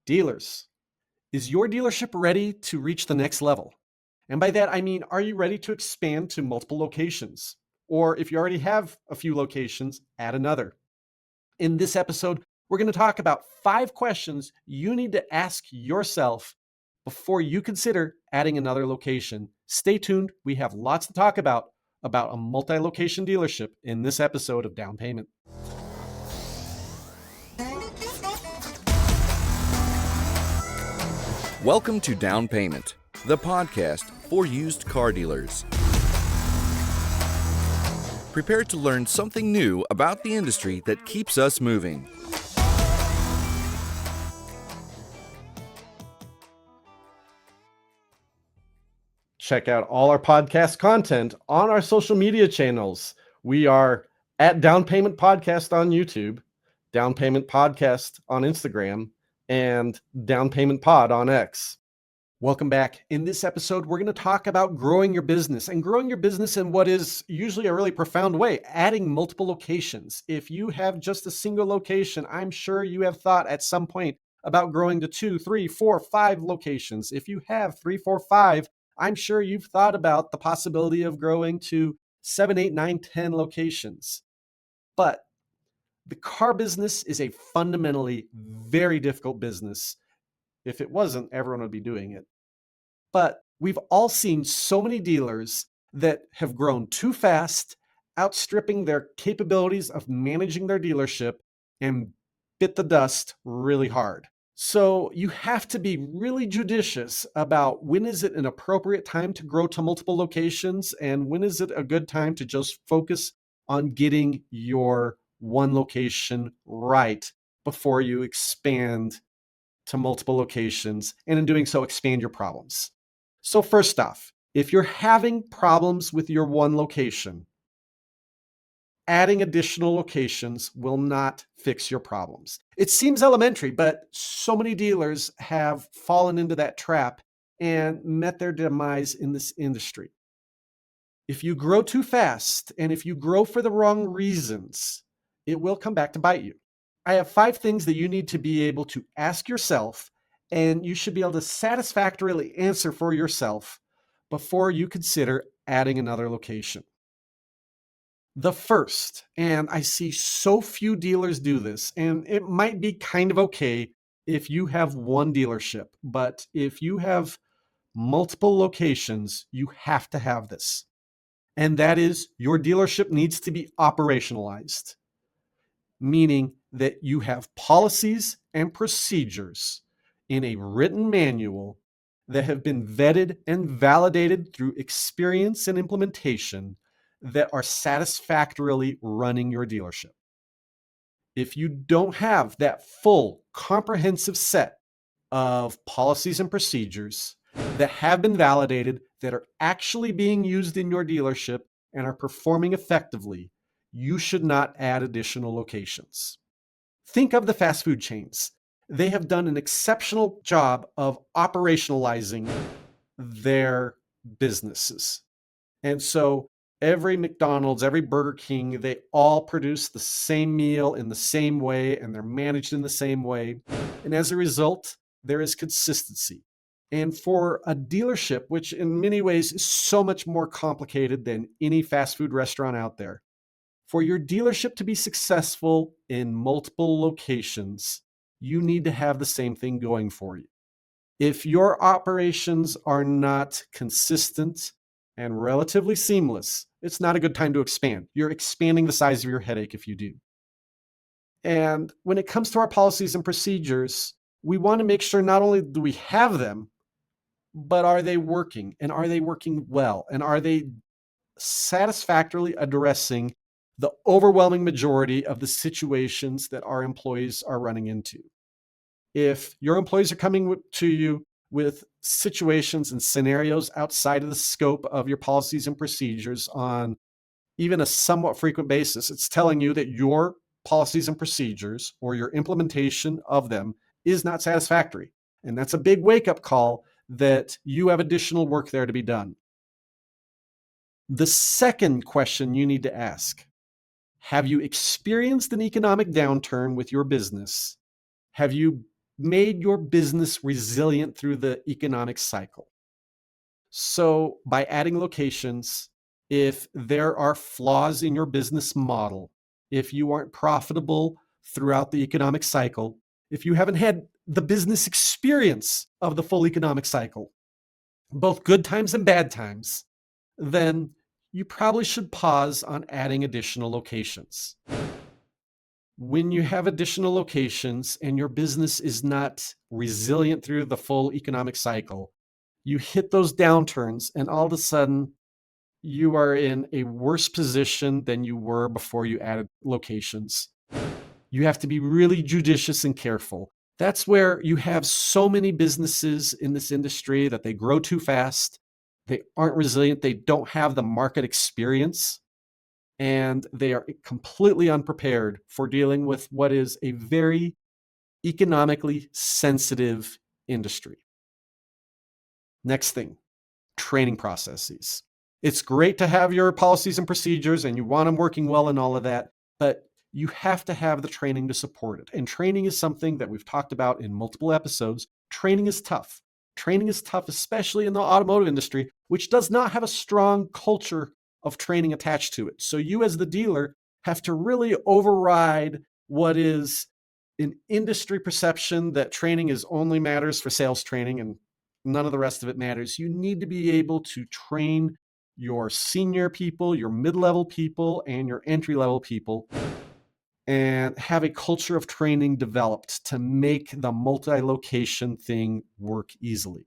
Dealers, is your dealership ready to reach the next level? And by that, I mean, are you ready to expand to multiple locations? Or if you already have a few locations, add another. In this episode, we're going to talk about 5 questions you need to ask yourself before you consider adding another location. Stay tuned. We have lots to talk about a multi-location dealership in this episode of Down Payment. Welcome to Down Payment, the podcast for used car dealers. Prepare to learn something new about the industry that keeps us moving. Check out all our podcast content on our social media channels. We are at Down Payment Podcast on YouTube, Down Payment Podcast on Instagram, and Down Payment Pod on X. Welcome back. In this episode, we're going to talk about growing your business in what is usually a really profound way, adding multiple locations. If you have just a single location, I'm sure you have thought at some point about growing to 2, 3, 4, 5 locations. If you have 3, 4, 5, I'm sure you've thought about the possibility of growing to 7, 8, 9, 10 locations. But the car business is a fundamentally very difficult business. If it wasn't, everyone would be doing it. But we've all seen so many dealers that have grown too fast, outstripping their capabilities of managing their dealership, and bit the dust really hard. So you have to be really judicious about when is it an appropriate time to grow to multiple locations and when is it a good time to just focus on getting your one location right before you expand to multiple locations, and in doing so, expand your problems. So first off, if you're having problems with your one location, adding additional locations will not fix your problems. It seems elementary, but so many dealers have fallen into that trap and met their demise in this industry. If you grow too fast and if you grow for the wrong reasons, it will come back to bite you. I have 5 things that you need to be able to ask yourself, and you should be able to satisfactorily answer for yourself before you consider adding another location. The first, and I see so few dealers do this, and it might be kind of okay if you have one dealership, but if you have multiple locations, you have to have this. And that is your dealership needs to be operationalized, meaning that you have policies and procedures in a written manual that have been vetted and validated through experience and implementation that are satisfactorily running your dealership. If you don't have that full, comprehensive set of policies and procedures that have been validated, that are actually being used in your dealership and are performing effectively, you should not add additional locations. Think of the fast food chains. They have done an exceptional job of operationalizing their businesses. And so every McDonald's, every Burger King, they all produce the same meal in the same way, and they're managed in the same way. And as a result, there is consistency. And for a dealership, which in many ways is so much more complicated than any fast food restaurant out there, for your dealership to be successful in multiple locations, you need to have the same thing going for you. If your operations are not consistent and relatively seamless, it's not a good time to expand. You're expanding the size of your headache if you do. And when it comes to our policies and procedures, we want to make sure not only do we have them, but are they working? And are they working well? And are they satisfactorily addressing the overwhelming majority of the situations that our employees are running into? If your employees are coming to you with situations and scenarios outside of the scope of your policies and procedures on even a somewhat frequent basis, it's telling you that your policies and procedures or your implementation of them is not satisfactory. And that's a big wake-up call that you have additional work there to be done. The second question you need to ask: have you experienced an economic downturn with your business? Have you made your business resilient through the economic cycle. So by adding locations, if there are flaws in your business model, if you aren't profitable throughout the economic cycle, if you haven't had the business experience of the full economic cycle, both good times and bad times, then you probably should pause on adding additional locations. When you have additional locations and your business is not resilient through the full economic cycle, you hit those downturns and all of a sudden you are in a worse position than you were before you added locations. You have to be really judicious and careful. That's where you have so many businesses in this industry that they grow too fast. They aren't resilient. They don't have the market experience, and they are completely unprepared for dealing with what is a very economically sensitive industry. Next thing, training processes. It's great to have your policies and procedures and you want them working well and all of that, but you have to have the training to support it. And training is something that we've talked about in multiple episodes. Training is tough. Training is tough, especially in the automotive industry, which does not have a strong culture of training attached to it. So you as the dealer have to really override what is an industry perception that training is only matters for sales training and none of the rest of it matters. You need to be able to train your senior people, your mid-level people, and your entry-level people, and have a culture of training developed to make the multi-location thing work easily.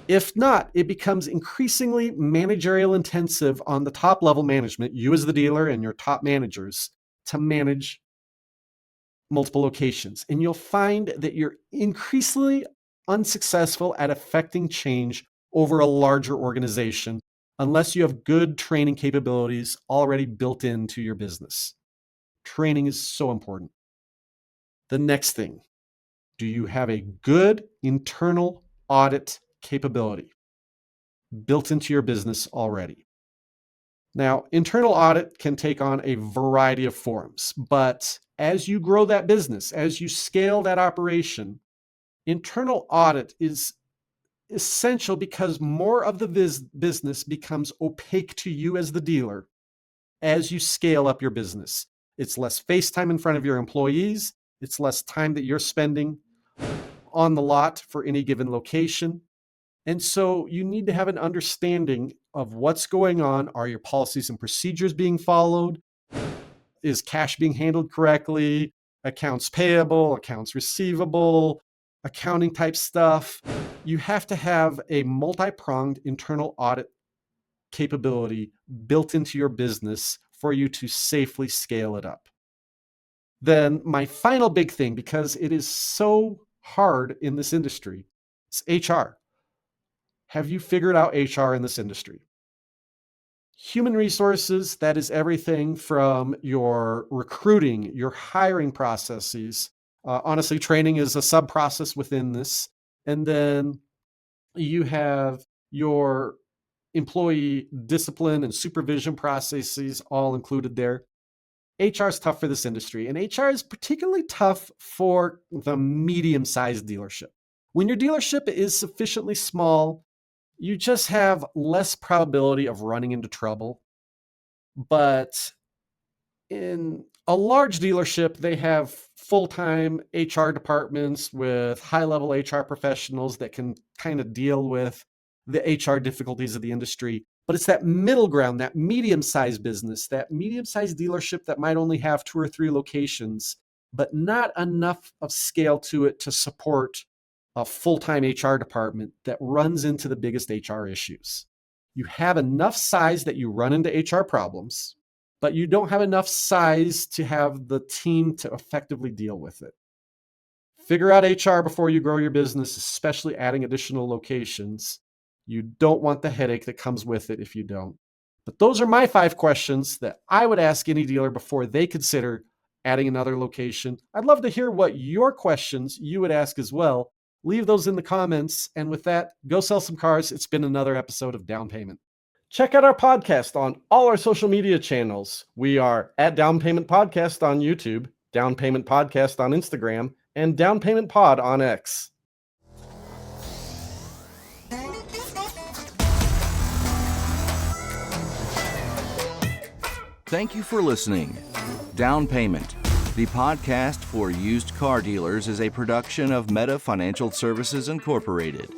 If not, it becomes increasingly managerial intensive on the top level management, you as the dealer and your top managers, to manage multiple locations. And you'll find that you're increasingly unsuccessful at affecting change over a larger organization unless you have good training capabilities already built into your business. Training is so important. The next thing, do you have a good internal audit capability built into your business already? Now, internal audit can take on a variety of forms, but as you grow that business, as you scale that operation, internal audit is essential because more of the business becomes opaque to you as the dealer as you scale up your business. It's less face time in front of your employees. It's less time that you're spending on the lot for any given location. And so you need to have an understanding of what's going on. Are your policies and procedures being followed? Is cash being handled correctly? Accounts payable, accounts receivable, accounting type stuff. You have to have a multi-pronged internal audit capability built into your business for you to safely scale it up. Then my final big thing, because it is so hard in this industry, is HR. Have you figured out HR in this industry? Human resources, that is everything from your recruiting, your hiring processes. Honestly, training is a sub-process within this. And then you have your employee discipline and supervision processes all included there. HR is tough for this industry, and HR is particularly tough for the medium-sized dealership. When your dealership is sufficiently small, you just have less probability of running into trouble. But in a large dealership, they have full-time HR departments with high-level HR professionals that can kind of deal with the HR difficulties of the industry. But it's that middle ground, that medium-sized business, that medium-sized dealership that might only have 2 or 3 locations, but not enough of scale to it to support a full-time HR department that runs into the biggest HR issues. You have enough size that you run into HR problems, but you don't have enough size to have the team to effectively deal with it. Figure out HR before you grow your business, especially adding additional locations. You don't want the headache that comes with it if you don't. But those are my 5 questions that I would ask any dealer before they consider adding another location. I'd love to hear what your questions you would ask as well. Leave those in the comments. And with that, go sell some cars. It's been another episode of Down Payment. Check out our podcast on all our social media channels. We are at Down Payment Podcast on YouTube, Down Payment Podcast on Instagram, and Down Payment Pod on X. Thank you for listening. Down Payment, the podcast for used car dealers, is a production of Meta Financial Services Incorporated.